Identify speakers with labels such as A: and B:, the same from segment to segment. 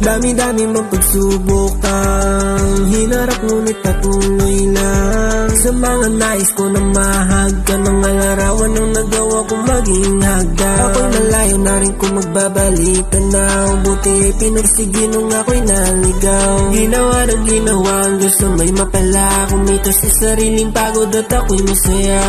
A: Dami-dami mong pagsubok ang hinarap, ngunit patuloy lang sa mga nais ko na mahag ka. Mga larawan ang nagawa kong maging hagda. Ako'y malayo na rin kung magbabalik tanaw. Buti pinursige nung ako'y naligaw. Ginawa ng ginawa ang gusto may mapala. Kumita sa sariling pagod at ako'y masaya.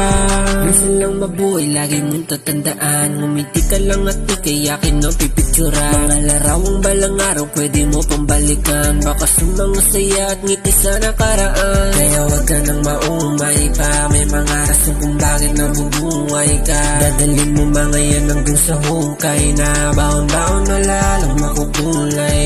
A: Minsan lang mabuhay, lagi mong tatandaan. Ngumiti ka lang at ikay akin no pipicturan. Mga larawang balang araw pwede mo pambalikan. Baka sumang saya at ngiti sa nakaraan. Kaya wag ka nang maumay pa. May mga rason kung bakit nabubuhay ka. Dadalhin mo mga yan hanggang sa hukay na baon-baon na lalong makukulay.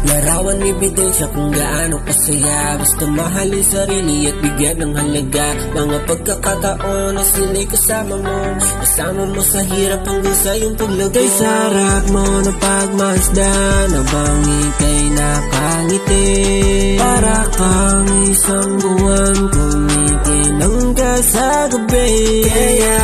A: Larawan ebidensya kung gaano kasaya. Basta mahalin sarili at bigyan ng halaga. Mga pagkakataon na sila'y kasama mo. Kasama mo sa hirap hanggang sa iyong paglago. Kay sarap mo na pagmasdan habang ika'y nakangiti. Para kang isang buwan kumikinang ka sa gabi. Kaya